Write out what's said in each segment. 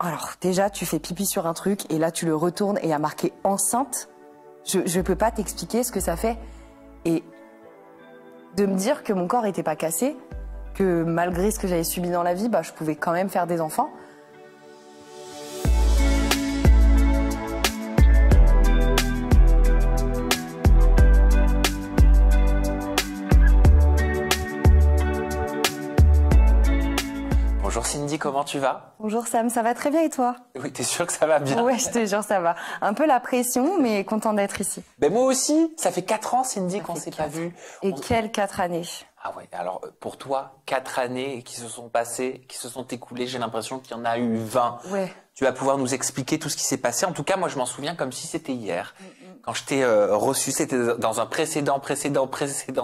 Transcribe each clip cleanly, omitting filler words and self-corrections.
Alors déjà, tu fais pipi sur un truc et là tu le retournes et il y a marqué enceinte. Je peux pas t'expliquer ce que ça fait. Et de me dire que mon corps était pas cassé, que malgré ce que j'avais subi dans la vie, bah, je pouvais quand même faire des enfants. Bonjour Cindy, comment tu vas? Bonjour Sam, ça va très bien et toi? Oui, t'es sûr que ça va bien? Ouais, je te jure, ça va. Un peu la pression, mais content d'être ici. Ben moi aussi, ça fait 4 ans Cindy qu'on s'est pas vu. Et quelles 4 années? Ah ouais, alors pour toi, 4 années qui se sont passées, qui se sont écoulées, j'ai l'impression qu'il y en a eu 20. Ouais. Tu vas pouvoir nous expliquer tout ce qui s'est passé. En tout cas, moi je m'en souviens comme si c'était hier. Quand je t'ai reçu, c'était dans un précédent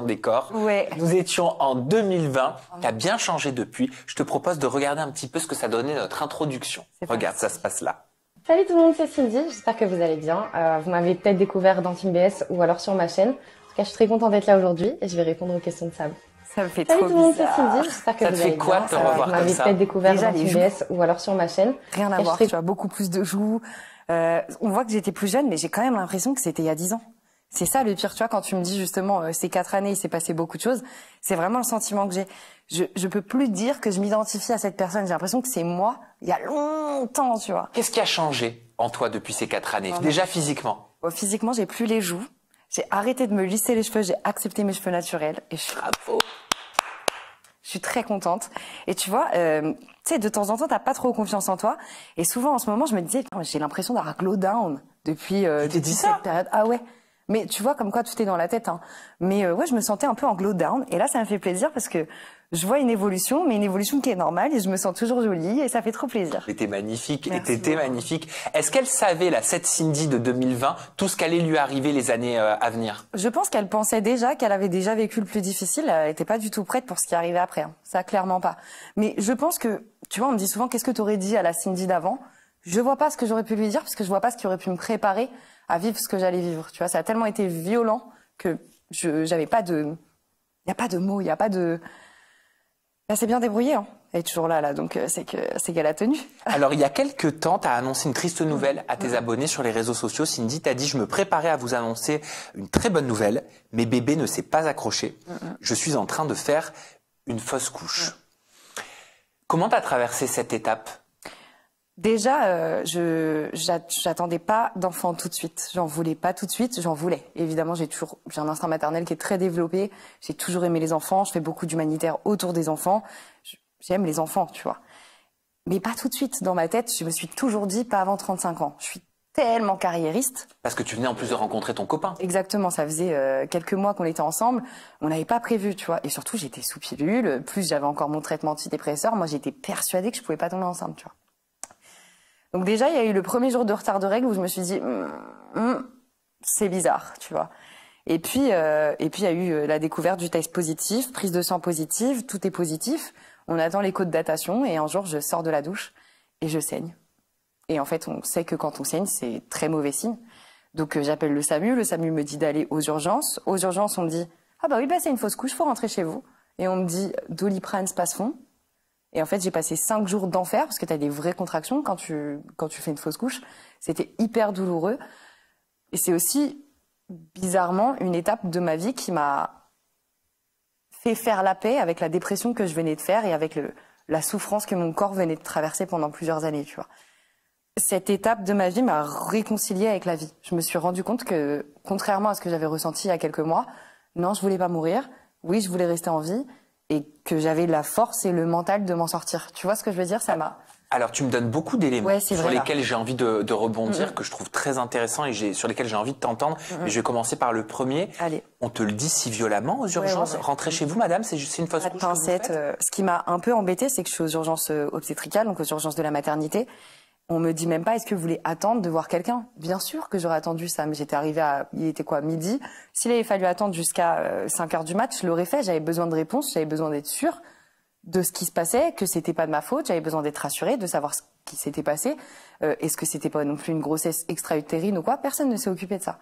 décor. Ouais. Nous étions en 2020, qui a bien changé depuis. Je te propose de regarder un petit peu ce que ça donnait notre introduction. Regarde, ça se passe là. Salut tout le monde, c'est Cindy, j'espère que vous allez bien. Vous m'avez peut-être découvert dans Team BS ou alors sur ma chaîne. En tout cas, je suis très contente d'être là aujourd'hui et je vais répondre aux questions de Sam. Ça me fait Salut trop tout le monde, c'est bizarre. Cindy, j'espère que Ça te vous fait allez quoi bien. de te revoir Vous comme m'avez ça? peut-être découvert Déjà, dans les Team joues. BS ou alors sur ma chaîne. Rien à Et voir, je tu vois, beaucoup plus de joues. On voit que j'étais plus jeune, mais j'ai quand même l'impression que c'était il y a 10 ans. C'est ça le pire, tu vois, quand tu me dis justement ces 4 années, il s'est passé beaucoup de choses. C'est vraiment le sentiment que j'ai. Je peux plus dire que je m'identifie à cette personne. J'ai l'impression que c'est moi il y a longtemps, tu vois. Qu'est-ce qui a changé en toi depuis ces 4 années? Déjà physiquement. Bon, physiquement, j'ai plus les joues. J'ai arrêté de me lisser les cheveux. J'ai accepté mes cheveux naturels. Et je suis très contente. Et tu vois, tu sais, de temps en temps, t'as pas trop confiance en toi. Et souvent, en ce moment, je me disais, j'ai l'impression d'avoir glow down depuis cette période. Ah ouais. Mais tu vois, comme quoi tout est dans la tête. Hein. Mais ouais, je me sentais un peu en glow down. Et là, ça me fait plaisir parce que je vois une évolution, mais une évolution qui est normale. Et je me sens toujours jolie et ça fait trop plaisir. T'étais magnifique. Merci et t'étais beaucoup. magnifique. Est-ce qu'elle savait, cette Cindy de 2020, tout ce qu'allait lui arriver les années à venir? Je pense qu'elle pensait déjà qu'elle avait déjà vécu le plus difficile. Elle n'était pas du tout prête pour ce qui arrivait après. Hein. Ça, clairement pas. Mais je pense que, tu vois, on me dit souvent, qu'est-ce que tu aurais dit à la Cindy d'avant? Je vois pas ce que j'aurais pu lui dire parce que je vois pas ce qui aurait pu me préparer à vivre ce que j'allais vivre. Tu vois, ça a tellement été violent que j'avais pas de, il y a pas de mots, il y a pas de. Elle s'est bien débrouillée, hein. Elle est toujours là, donc c'est qu'elle a tenu. Alors, il y a quelques temps, tu as annoncé une triste nouvelle à tes abonnés sur les réseaux sociaux. Cindy t'a dit, je me préparais à vous annoncer une très bonne nouvelle, mais bébé ne s'est pas accroché. Je suis en train de faire une fausse couche. Comment t'as traversé cette étape? Déjà, j'attendais pas d'enfant tout de suite. J'en voulais pas tout de suite, j'en voulais. Évidemment, j'ai un instinct maternel qui est très développé. J'ai toujours aimé les enfants. Je fais beaucoup d'humanitaire autour des enfants. J'aime les enfants, tu vois. Mais pas tout de suite. Dans ma tête, je me suis toujours dit pas avant 35 ans. Je suis tellement carriériste. Parce que tu venais en plus de rencontrer ton copain. Exactement, ça faisait quelques mois qu'on était ensemble. On n'avait pas prévu, tu vois. Et surtout, j'étais sous pilule. Plus j'avais encore mon traitement antidépresseur. Moi, j'étais persuadée que je pouvais pas tomber enceinte, tu vois. Donc déjà, il y a eu le premier jour de retard de règles où je me suis dit, c'est bizarre, tu vois. Et puis il y a eu la découverte du test positif, prise de sang positive, tout est positif. On attend l'écho de datation et un jour, je sors de la douche et je saigne. Et en fait, on sait que quand on saigne, c'est très mauvais signe. Donc j'appelle le SAMU me dit d'aller aux urgences. Aux urgences, on me dit, ah bah oui, bah c'est une fausse couche, faut rentrer chez vous. Et on me dit, Doliprane, Spasfon. Et en fait, j'ai passé 5 jours d'enfer parce que tu as des vraies contractions quand tu fais une fausse couche. C'était hyper douloureux. Et c'est aussi, bizarrement, une étape de ma vie qui m'a fait faire la paix avec la dépression que je venais de faire et avec la souffrance que mon corps venait de traverser pendant plusieurs années, tu vois. Cette étape de ma vie m'a réconciliée avec la vie. Je me suis rendu compte que, contrairement à ce que j'avais ressenti il y a quelques mois, non, je voulais pas mourir. Oui, je voulais rester en vie. Et que j'avais la force et le mental de m'en sortir. Tu vois ce que je veux dire? Ça m'a... Alors, tu me donnes beaucoup d'éléments sur vrai, lesquels j'ai envie de rebondir, que je trouve très intéressants et sur lesquels j'ai envie de t'entendre. Mais je vais commencer par le premier. Allez. On te le dit si violemment aux urgences. Rentrez chez vous, madame, c'est une fausse couche que vous faites. Ce qui m'a un peu embêtée, c'est que je suis aux urgences obstétricales, donc aux urgences de la maternité. On me dit même pas, est-ce que vous voulez attendre de voir quelqu'un? Bien sûr que j'aurais attendu ça, mais j'étais arrivée il était quoi, midi? S'il avait fallu attendre jusqu'à 5 heures du mat, je l'aurais fait. J'avais besoin de réponses, j'avais besoin d'être sûre de ce qui se passait, que c'était pas de ma faute, j'avais besoin d'être rassurée, de savoir ce qui s'était passé. Est-ce que c'était pas non plus une grossesse extra-utérine ou quoi? Personne ne s'est occupé de ça.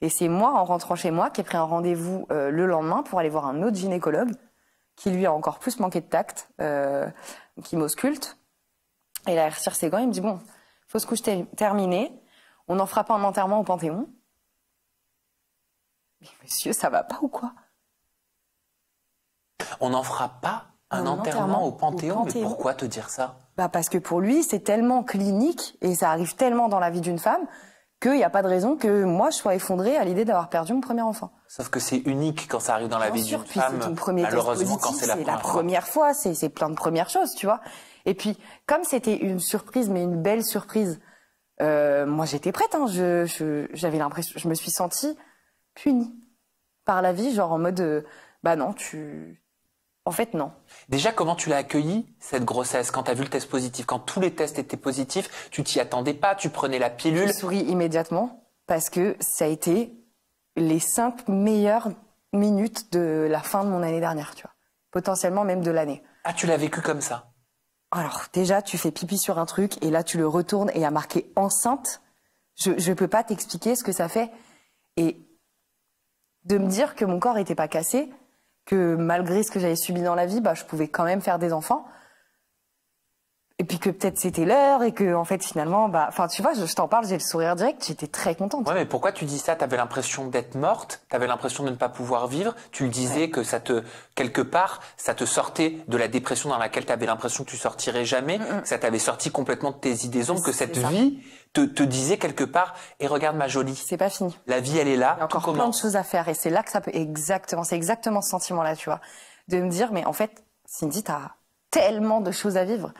Et c'est moi, en rentrant chez moi, qui ai pris un rendez-vous le lendemain pour aller voir un autre gynécologue, qui lui a encore plus manqué de tact, qui m'ausculte. Et là, il retire ses gants, il me dit, bon, fausse couche terminée, on n'en fera pas un enterrement au Panthéon. Mais monsieur, ça va pas ou quoi? On n'en fera pas un enterrement au Panthéon, mais pourquoi te dire ça? Bah parce que pour lui, c'est tellement clinique et ça arrive tellement dans la vie d'une femme qu'il n'y a pas de raison que moi je sois effondrée à l'idée d'avoir perdu mon premier enfant. Sauf que c'est unique quand ça arrive dans la vie d'une femme. C'est ton premier test Malheureusement, positif, quand c'est la première fois, c'est plein de premières choses, tu vois. Et puis, comme c'était une surprise, mais une belle surprise, moi j'étais prête. Hein, j'avais l'impression, je me suis sentie punie par la vie, genre en mode, bah non, en fait, non. Déjà, comment tu l'as accueilli, cette grossesse, quand tu as vu le test positif? Quand tous les tests étaient positifs, tu t'y attendais pas, tu prenais la pilule? Je souris immédiatement parce que ça a été les 5 meilleures minutes de la fin de mon année dernière, tu vois. Potentiellement même de l'année. Ah, tu l'as vécu comme ça? Alors, déjà, tu fais pipi sur un truc et là, tu le retournes et il y a marqué enceinte. Je peux pas t'expliquer ce que ça fait. Et de me dire que mon corps était pas cassé, que malgré ce que j'avais subi dans la vie, bah, je pouvais quand même faire des enfants. Et puis que peut-être c'était l'heure et que, en fait, finalement, bah, enfin, tu vois, je t'en parle, j'ai le sourire direct, j'étais très contente. Ouais, mais pourquoi tu dis ça? T'avais l'impression d'être morte? T'avais l'impression de ne pas pouvoir vivre? Tu le disais que quelque part, ça te sortait de la dépression dans laquelle t'avais l'impression que tu sortirais jamais, que ça t'avait sorti complètement de tes idées sombres, que cette vie te disait quelque part, et regarde ma jolie. C'est pas fini. La vie, elle est là. Il y a encore plein de choses à faire et c'est là que ça peut c'est exactement ce sentiment-là, tu vois. De me dire, mais en fait, Cindy, t'as tellement de choses à vivre.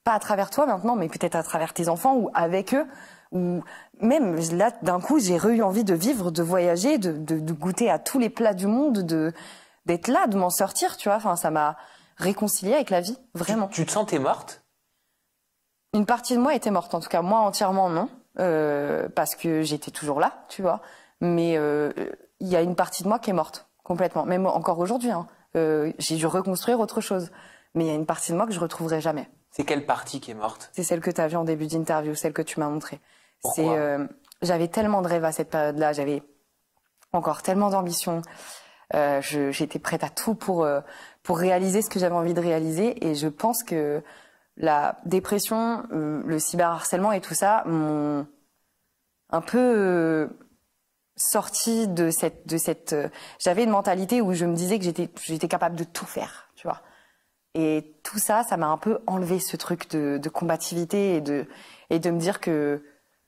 Pas à travers toi maintenant, mais peut-être à travers tes enfants ou avec eux. Ou même là, d'un coup, j'ai eu envie de vivre, de voyager, de goûter à tous les plats du monde, d'être là, de m'en sortir, tu vois. Enfin, ça m'a réconciliée avec la vie, vraiment. Tu te sentais morte? Une partie de moi était morte, en tout cas moi entièrement non, parce que j'étais toujours là, tu vois. Mais il y a une partie de moi qui est morte complètement, même encore aujourd'hui. Hein. J'ai dû reconstruire autre chose, mais il y a une partie de moi que je retrouverai jamais. C'est quelle partie qui est morte? C'est celle que tu as vue en début d'interview, celle que tu m'as montrée. Pourquoi? J'avais tellement de rêves à cette période-là, j'avais encore tellement d'ambition. J'étais prête à tout pour réaliser ce que j'avais envie de réaliser, et je pense que la dépression, le cyberharcèlement et tout ça m'ont un peu sorti de cette. J'avais une mentalité où je me disais que j'étais capable de tout faire, tu vois. Et tout ça, ça m'a un peu enlevé ce truc de combativité et de me dire que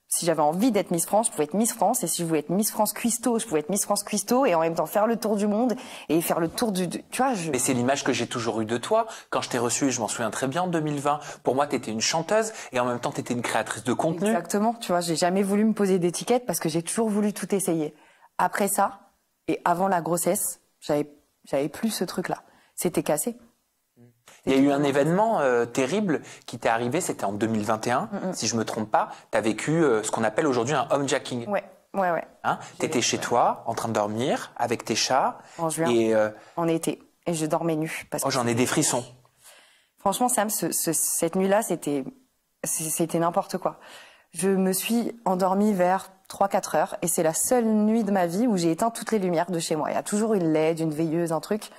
si j'avais envie d'être Miss France, je pouvais être Miss France, et si je voulais être Miss France Cuisto, je pouvais être Miss France Cuisto, et en même temps faire le tour du monde et faire le tour tu vois. Mais c'est l'image que j'ai toujours eue de toi. Quand je t'ai reçue, je m'en souviens très bien, en 2020, pour moi, t'étais une chanteuse et en même temps, t'étais une créatrice de contenu. Exactement. Tu vois, j'ai jamais voulu me poser d'étiquette parce que j'ai toujours voulu tout essayer. Après ça, et avant la grossesse, j'avais plus ce truc-là. C'était cassé. Il y a eu un événement terrible qui t'est arrivé, c'était en 2021, si je me trompe pas. T'as vécu ce qu'on appelle aujourd'hui un homejacking. Ouais. Hein, t'étais chez toi, en train de dormir, avec tes chats. En juin, en été. Et je dormais nue. Oh, j'en ai des frissons. Franchement, Sam, cette nuit-là, c'était n'importe quoi. Je me suis endormie vers 3-4 heures, et c'est la seule nuit de ma vie où j'ai éteint toutes les lumières de chez moi. Il y a toujours une LED, une veilleuse, un truc.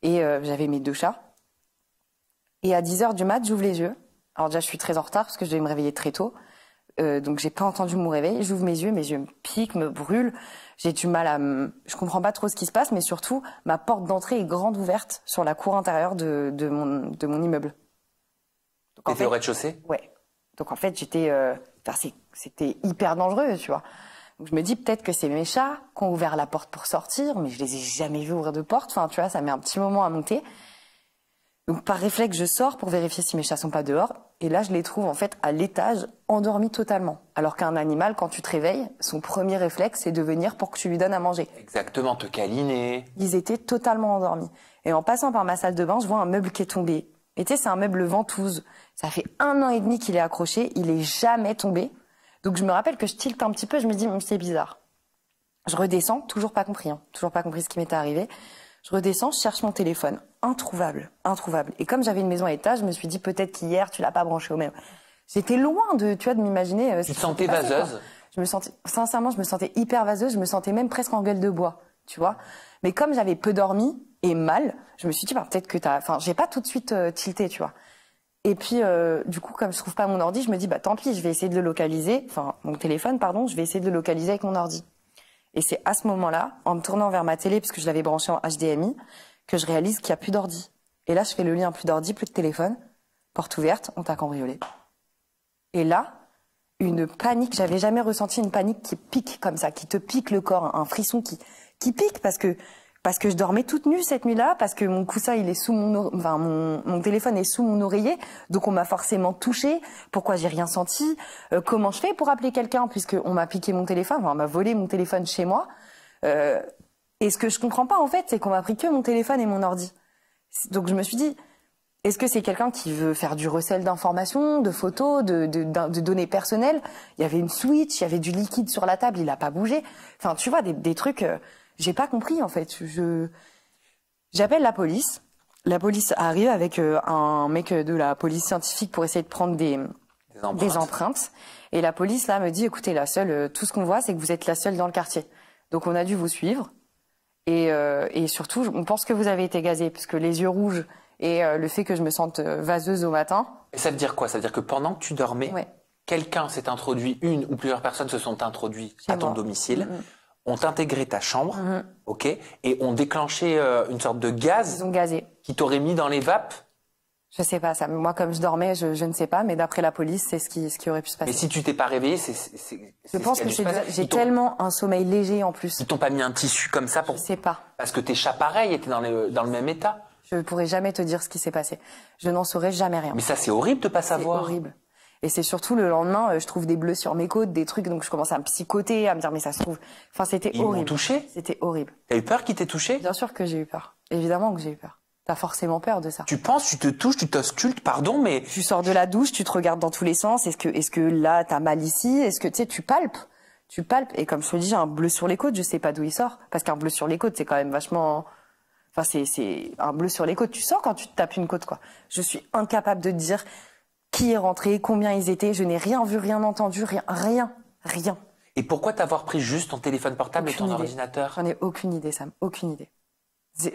Et j'avais mes 2 chats. Et à 10h du mat, j'ouvre les yeux. Alors déjà, je suis très en retard parce que je devais me réveiller très tôt. Donc j'ai pas entendu mon réveil. J'ouvre mes yeux me piquent, me brûlent. J'ai du mal je comprends pas trop ce qui se passe, mais surtout, ma porte d'entrée est grande ouverte sur la cour intérieure de mon immeuble. T'étais au rez-de-chaussée? Ouais. Donc en fait, c'était hyper dangereux, tu vois. Donc je me dis peut-être que c'est mes chats qui ont ouvert la porte pour sortir, mais je les ai jamais vus ouvrir de porte. Enfin, tu vois, ça met un petit moment à monter. Donc par réflexe, je sors pour vérifier si mes chats sont pas dehors. Et là, je les trouve en fait à l'étage, endormis totalement. Alors qu'un animal, quand tu te réveilles, son premier réflexe, c'est de venir pour que tu lui donnes à manger. Exactement, te câliner. Ils étaient totalement endormis. Et en passant par ma salle de bain, je vois un meuble qui est tombé. Et tu sais, c'est un meuble ventouse. Ça fait 1 an et demi qu'il est accroché. Il est jamais tombé. Donc je me rappelle que je tilte un petit peu. Je me dis, c'est bizarre. Je redescends, toujours pas compris. Toujours pas compris ce qui m'était arrivé. Je redescends, je cherche mon téléphone. Introuvable. Et comme j'avais une maison à étage, je me suis dit peut-être qu'hier, tu l'as pas branché au même. J'étais loin de m'imaginer. Tu te sentais vaseuse? Sincèrement, je me sentais hyper vaseuse. Je me sentais même presque en gueule de bois, tu vois. Mais comme j'avais peu dormi et mal, je me suis dit, peut-être que j'ai pas tout de suite tilté, tu vois. Et puis, du coup, comme je trouve pas mon ordi, je me dis, bah tant pis, je vais essayer de le localiser. Enfin, mon téléphone, pardon, je vais essayer de le localiser avec mon ordi. Et c'est à ce moment-là, en me tournant vers ma télé, parce que je l'avais branché en HDMI, que je réalise qu'il n'y a plus d'ordi. Et là, je fais le lien, plus d'ordi, plus de téléphone. Porte ouverte, on t'a cambriolé. Et là, une panique, j'avais jamais ressenti une panique qui pique comme ça, qui te pique le corps, un frisson qui pique parce que je dormais toute nue cette nuit-là, parce que mon coussin il est sous mon téléphone est sous mon oreiller, donc on m'a forcément touché. Pourquoi j'ai rien senti? Comment je fais pour appeler quelqu'un puisque on m'a piqué mon téléphone, enfin, on m'a volé mon téléphone chez moi. Et ce que je comprends pas en fait, c'est qu'on m'a pris que mon téléphone et mon ordi. Donc je me suis dit, est-ce que c'est quelqu'un qui veut faire du recel d'informations, de photos, de données personnelles? Il y avait une Switch, il y avait du liquide sur la table, il a pas bougé. Enfin, tu vois, des trucs, j'ai pas compris en fait. J'appelle la police. La police arrive avec un mec de la police scientifique pour essayer de prendre des empreintes. Et la police là me dit, écoutez, tout ce qu'on voit, c'est que vous êtes la seule dans le quartier. Donc on a dû vous suivre. Et surtout, on pense que vous avez été gazé, puisque les yeux rouges et le fait que je me sente vaseuse au matin. Et ça veut dire quoi? Ça veut dire que pendant que tu dormais, ouais. Quelqu'un s'est introduit, une ou plusieurs personnes se sont introduites à ton domicile, ont intégré ta chambre, ok, et ont déclenché une sorte de gaz. Ils ont gazé. Qui t'aurait mis dans les vapes? Je sais pas ça. Moi, comme je dormais, je ne sais pas, mais d'après la police, c'est ce qui aurait pu se passer. Mais si tu t'es pas réveillé, je pense que j'ai tellement un sommeil léger en plus. Ils t'ont pas mis un tissu comme ça pour? Je sais pas. Parce que tes chats pareils étaient dans le même état. Je pourrais jamais te dire ce qui s'est passé. Je n'en saurais jamais rien. Mais ça, c'est horrible de pas savoir. C'est horrible. Et c'est surtout le lendemain, je trouve des bleus sur mes côtes, des trucs, donc je commence à me psychoter, à me dire mais ça se trouve. Enfin, c'était horrible. Ils m'ont touché? C'était horrible. T'as eu peur qu'ils t'aient touché? Bien sûr que j'ai eu peur. Évidemment que j'ai eu peur. T'as forcément peur de ça. Tu penses, tu te touches, tu t'auscultes, pardon, mais... Tu sors de la douche, tu te regardes dans tous les sens. Est-ce que là, t'as mal ici? Est-ce que, tu sais, tu palpes? Tu palpes. Et comme je te dis, j'ai un bleu sur les côtes, je sais pas d'où il sort. Parce qu'un bleu sur les côtes, c'est quand même vachement... Enfin, c'est un bleu sur les côtes. Tu sens quand tu te tapes une côte, quoi. Je suis incapable de te dire qui est rentré, combien ils étaient. Je n'ai rien vu, rien entendu, rien. Et pourquoi t'avoir pris juste ton téléphone portable et ton ordinateur? J'en ai aucune idée, Sam. Aucune idée.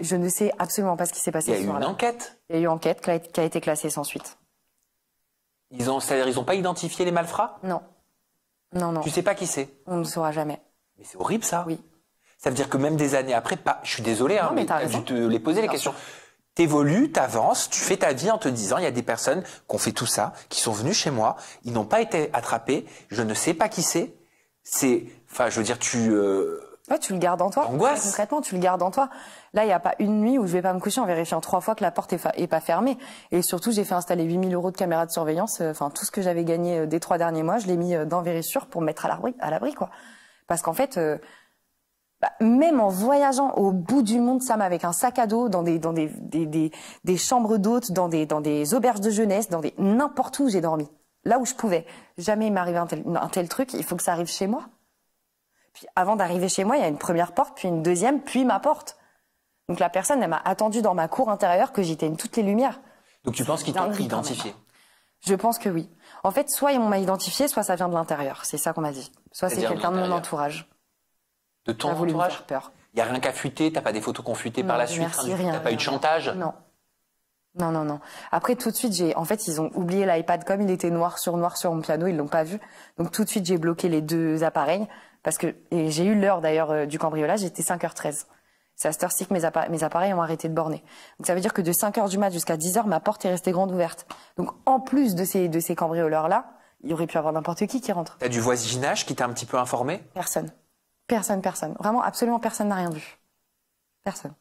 Je ne sais absolument pas ce qui s'est passé. Il y a eu une enquête? Il y a eu une enquête qui a été classée sans suite. C'est-à-dire, ils ont pas identifié les malfrats? Non. Non. Tu sais pas qui c'est? On ne saura jamais. Mais c'est horrible, ça. Oui. Ça veut dire que même des années après, je suis désolé, non, mais t'as dû te les poser les questions. T'évolues, t'avances, tu fais ta vie en te disant, il y a des personnes qui ont fait tout ça, qui sont venues chez moi, ils n'ont pas été attrapés, je ne sais pas qui c'est. Enfin, je veux dire, ouais, tu le gardes en toi. Angoisse. Concrètement, tu le gardes en toi. Là, il n'y a pas une nuit où je vais pas me coucher en vérifiant 3 fois que la porte est pas fermée. Et surtout, j'ai fait installer 8 000 € de caméras de surveillance. Enfin, tout ce que j'avais gagné des 3 derniers mois, je l'ai mis dans Vérissure pour me mettre à l'abri, quoi. Parce qu'en fait, même en voyageant au bout du monde, Sam, avec un sac à dos, dans des chambres d'hôtes, dans des auberges de jeunesse, n'importe où j'ai dormi. Là où je pouvais. Jamais il m'arrivait un tel truc. Il faut que ça arrive chez moi. Puis avant d'arriver chez moi, il y a une première porte, puis une deuxième, puis ma porte. Donc la personne, elle m'a attendu dans ma cour intérieure que j'éteigne toutes les lumières. Donc tu penses qu'ils t'ont identifié? Je pense que oui. En fait, soit on m'a identifié, soit ça vient de l'intérieur. C'est ça qu'on m'a dit. Soit c'est quelqu'un de mon entourage. De ton entourage. entourage? Faire peur. Il y a rien qu'à fuiter, t'as pas des photos qu'on fuité par la suite? Merci, rien. T'as pas eu de chantage? Non. Après, tout de suite, en fait, ils ont oublié l'iPad comme il était noir sur mon piano, ils l'ont pas vu. Donc tout de suite, j'ai bloqué les 2 appareils et j'ai eu l'heure d'ailleurs du cambriolage, j'étais 5h13. C'est à cette heure-ci que mes appareils ont arrêté de borner. Donc ça veut dire que de 5h du mat jusqu'à 10h, ma porte est restée grande ouverte. Donc en plus de ces cambrioleurs-là, il y aurait pu avoir n'importe qui rentre. T'as du voisinage qui t'a un petit peu informé? Personne. Vraiment, absolument personne n'a rien vu. Personne.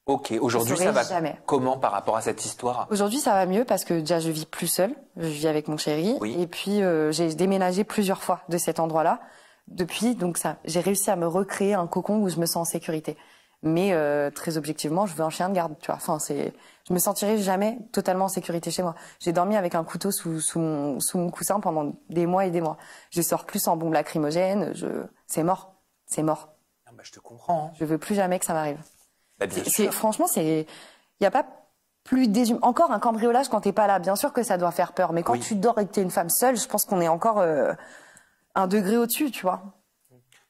Ok, aujourd'hui ça va jamais. Comment par rapport à cette histoire? Aujourd'hui ça va mieux parce que déjà je vis plus seule, je vis avec mon chéri, oui. Et puis j'ai déménagé plusieurs fois de cet endroit-là. Depuis, donc j'ai réussi à me recréer un cocon où je me sens en sécurité. Mais très objectivement, je veux un chien de garde, tu vois. Enfin, je me sentirai jamais totalement en sécurité chez moi. J'ai dormi avec un couteau sous mon coussin pendant des mois et des mois. Je sors plus en bombe lacrymogène, c'est mort. Ah bah, je te comprends. Je veux plus jamais que ça m'arrive. Bah, bien sûr. Franchement, il y a pas plus encore un cambriolage quand t'es pas là. Bien sûr que ça doit faire peur, mais quand tu dors et que t'es une femme seule, je pense qu'on est encore un degré au-dessus, tu vois.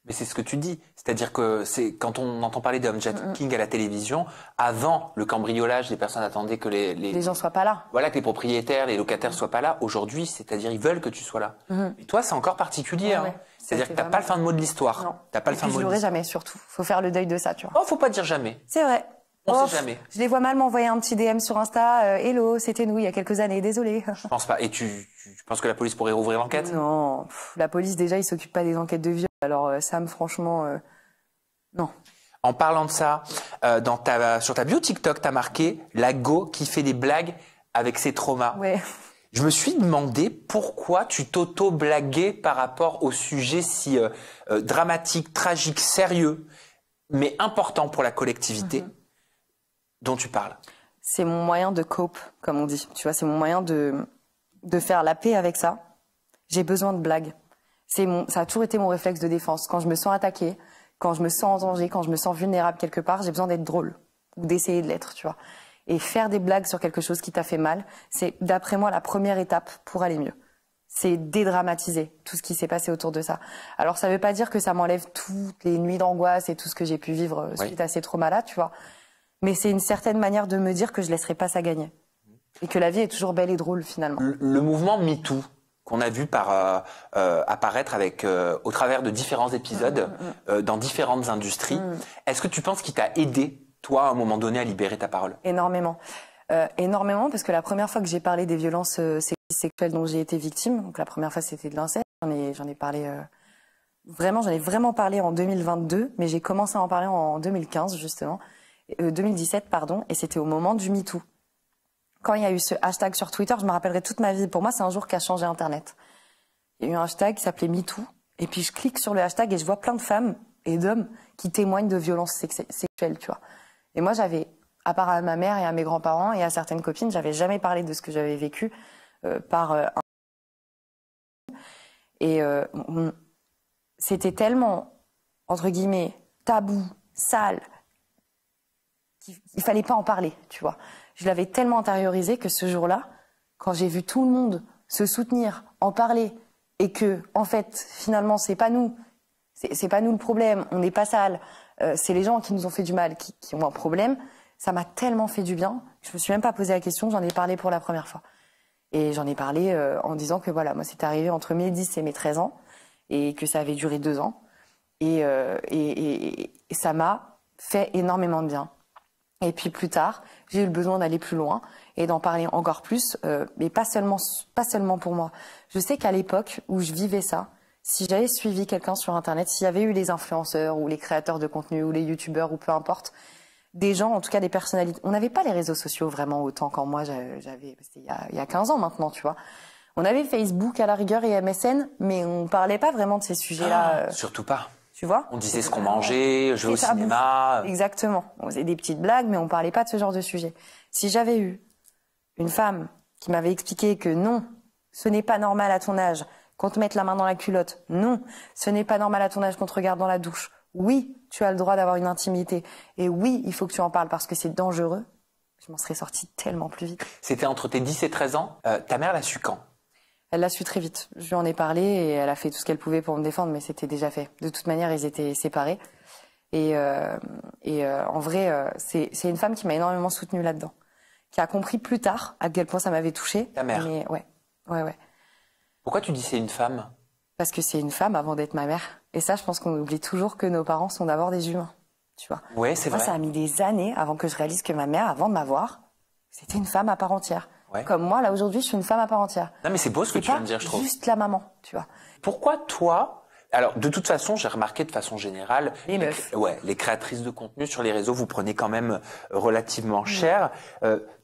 Mais c'est ce que tu dis. C'est-à-dire que c'est quand on entend parler de hijacking à la télévision, avant le cambriolage, les personnes attendaient que les gens soient pas là. Voilà, que les propriétaires, les locataires soient pas là. Aujourd'hui, c'est-à-dire ils veulent que tu sois là. Et toi, c'est encore particulier. Ouais. C'est-à-dire que t'as pas le fin de mot de l'histoire. Non. T'as pas le fin de mot. Je l'aurai jamais, surtout. Faut faire le deuil de ça, tu vois. Oh, faut pas dire jamais. C'est vrai. On sait jamais. Je les vois mal m'envoyer un petit DM sur Insta. Hello, c'était nous il y a quelques années. Désolé. Je pense pas. Et tu penses que la police pourrait rouvrir l'enquête? Non. La police déjà, ils s'occupent pas des enquêtes de viol. Alors Sam, franchement, non. En parlant de ça, sur ta bio TikTok, t'as marqué la go qui fait des blagues avec ses traumas. Ouais. Je me suis demandé pourquoi tu t'auto-blaguais par rapport au sujet si dramatique, tragique, sérieux, mais important pour la collectivité dont tu parles. C'est mon moyen de cope, comme on dit. Tu vois, c'est mon moyen de faire la paix avec ça. J'ai besoin de blagues. Ça a toujours été mon réflexe de défense. Quand je me sens attaquée, quand je me sens en danger, quand je me sens vulnérable quelque part, j'ai besoin d'être drôle ou d'essayer de l'être, tu vois. Et faire des blagues sur quelque chose qui t'a fait mal, c'est d'après moi la première étape pour aller mieux. C'est dédramatiser tout ce qui s'est passé autour de ça. Alors ça veut pas dire que ça m'enlève toutes les nuits d'angoisse et tout ce que j'ai pu vivre suite à ces traumas-là, tu vois. Mais c'est une certaine manière de me dire que je laisserai pas ça gagner. Et que la vie est toujours belle et drôle finalement. Le mouvement MeToo qu'on a vu apparaître au travers de différents épisodes dans différentes industries, est-ce que tu penses qu'il t'a aidé, toi, à un moment donné, à libérer ta parole? Énormément. Énormément, parce que la première fois que j'ai parlé des violences sexuelles dont j'ai été victime, donc la première fois c'était de l'inceste, j'en ai parlé j'en ai vraiment parlé en 2022, mais j'ai commencé à en parler en 2015 justement, 2017 pardon, et c'était au moment du MeToo. Quand il y a eu ce hashtag sur Twitter, je me rappellerai toute ma vie. Pour moi, c'est un jour qui a changé Internet. Il y a eu un hashtag qui s'appelait MeToo, et puis je clique sur le hashtag et je vois plein de femmes et d'hommes qui témoignent de violences sexuelles, tu vois. Et moi, à part à ma mère et à mes grands-parents et à certaines copines, j'avais jamais parlé de ce que j'avais vécu et c'était tellement, entre guillemets, tabou, sale, qu'il fallait pas en parler, tu vois. Je l'avais tellement intériorisé que ce jour-là, quand j'ai vu tout le monde se soutenir, en parler, et que, en fait, finalement, c'est pas nous le problème, on n'est pas sale, c'est les gens qui nous ont fait du mal, qui ont un problème, ça m'a tellement fait du bien, je me suis même pas posé la question, j'en ai parlé pour la première fois. Et j'en ai parlé en disant que voilà, moi c'était arrivé entre mes 10 et mes 13 ans, et que ça avait duré 2 ans, et ça m'a fait énormément de bien. Et puis plus tard, j'ai eu le besoin d'aller plus loin et d'en parler encore plus, mais pas seulement pour moi. Je sais qu'à l'époque où je vivais ça, si j'avais suivi quelqu'un sur Internet, s'il y avait eu les influenceurs ou les créateurs de contenu ou les youtubeurs ou peu importe, des gens, en tout cas des personnalités. On n'avait pas les réseaux sociaux vraiment autant quand moi j'avais, c'était il y a 15 ans maintenant, tu vois. On avait Facebook à la rigueur et MSN, mais on parlait pas vraiment de ces sujets-là. Surtout pas. Tu vois? On disait ce qu'on mangeait, jouer au cinéma. Exactement. On faisait des petites blagues, mais on parlait pas de ce genre de sujet. Si j'avais eu une femme qui m'avait expliqué que non, ce n'est pas normal à ton âge qu'on te mette la main dans la culotte. Non, ce n'est pas normal à ton âge qu'on te regarde dans la douche. Oui, tu as le droit d'avoir une intimité. Et oui, il faut que tu en parles parce que c'est dangereux. Je m'en serais sortie tellement plus vite. C'était entre tes 10 et 13 ans. Ta mère l'a su quand? Elle l'a su très vite. Je lui en ai parlé et elle a fait tout ce qu'elle pouvait pour me défendre, mais c'était déjà fait. De toute manière, ils étaient séparés. Et en vrai, c'est une femme qui m'a énormément soutenue là-dedans, qui a compris plus tard à quel point ça m'avait touchée. Ta mère? Mais ouais. Pourquoi tu dis c'est une femme? Parce que c'est une femme avant d'être ma mère. Et ça, je pense qu'on oublie toujours que nos parents sont d'abord des humains. Tu vois? Ouais, c'est vrai. Moi, ça a mis des années avant que je réalise que ma mère, avant de m'avoir, c'était une femme à part entière. Ouais. Comme moi, là, aujourd'hui, je suis une femme à part entière. Non, mais c'est beau ce que tu viens de dire, je trouve. Juste la maman, tu vois. Pourquoi toi... Alors, de toute façon, j'ai remarqué de façon générale... Les meufs. Les créatrices de contenu sur les réseaux, vous prenez quand même relativement cher.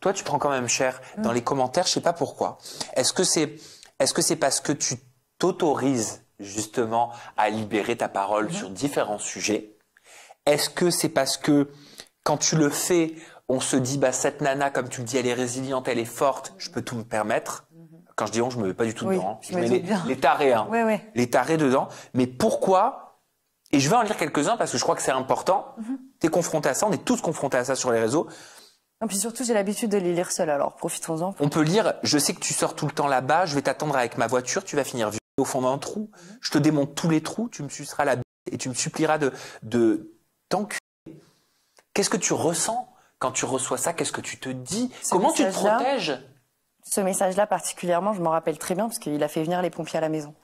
Toi, tu prends quand même cher. Dans les commentaires, je sais pas pourquoi. Est-ce que c'est parce que tu t'autorises justement à libérer ta parole sur différents sujets? Est-ce que c'est parce que quand tu le fais, on se dit, bah, cette nana, comme tu le dis, elle est résiliente, elle est forte, je peux tout me permettre? Quand je dis on, je me mets pas du tout dedans. Je mets les tarés, hein. Ouais. Les tarés dedans. Mais pourquoi? Et je vais en lire quelques-uns parce que je crois que c'est important. T'es confronté à ça, on est tous confrontés à ça sur les réseaux. Et puis surtout, j'ai l'habitude de les lire seule, alors profitons-en. On peut lire, je sais que tu sors tout le temps là-bas, je vais t'attendre avec ma voiture, tu vas finir vieux au fond d'un trou. Je te démonte tous les trous, tu me suceras la et tu me supplieras de t'enculer. Qu'est-ce que tu ressens quand tu reçois ça? Qu'est-ce que tu te dis? Comment tu te protèges? Ce message-là particulièrement, je m'en rappelle très bien parce qu'il a fait venir les pompiers à la maison.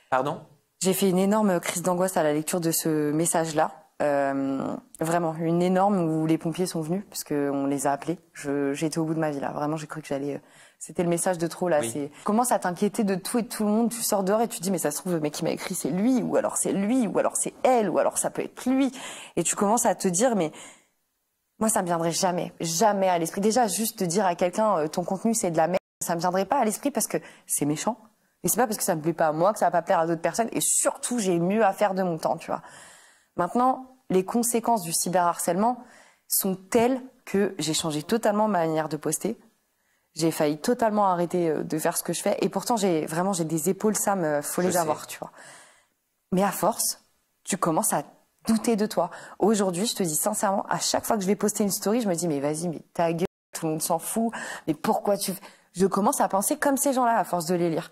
Pardon? J'ai fait une énorme crise d'angoisse à la lecture de ce message-là. Vraiment, une énorme où les pompiers sont venus parce qu'on les a appelés. J'étais au bout de ma vie là. Vraiment, j'ai cru que j'allais... C'était le message de trop là. Oui. Tu commences à t'inquiéter de tout et de tout le monde. Tu sors dehors et tu te dis mais ça se trouve le mec qui m'a écrit c'est lui ou alors c'est lui ou alors c'est elle ou alors ça peut être lui. Et tu commences à te dire mais moi ça me viendrait jamais à l'esprit. Déjà juste de dire à quelqu'un ton contenu c'est de la merde, ça me viendrait pas à l'esprit parce que c'est méchant. Et c'est pas parce que ça me plaît pas à moi que ça va pas plaire à d'autres personnes. Et surtout j'ai mieux à faire de mon temps, tu vois. Maintenant les conséquences du cyberharcèlement sont telles que j'ai changé totalement ma manière de poster. J'ai failli totalement arrêter de faire ce que je fais. Et pourtant, j'ai des épaules, Sam, faut les avoir, tu vois. Mais à force, tu commences à douter de toi. Aujourd'hui, je te dis sincèrement, à chaque fois que je vais poster une story, je me dis, mais vas-y, mais ta gueule, tout le monde s'en fout. Mais pourquoi tu... Je commence à penser comme ces gens-là, à force de les lire.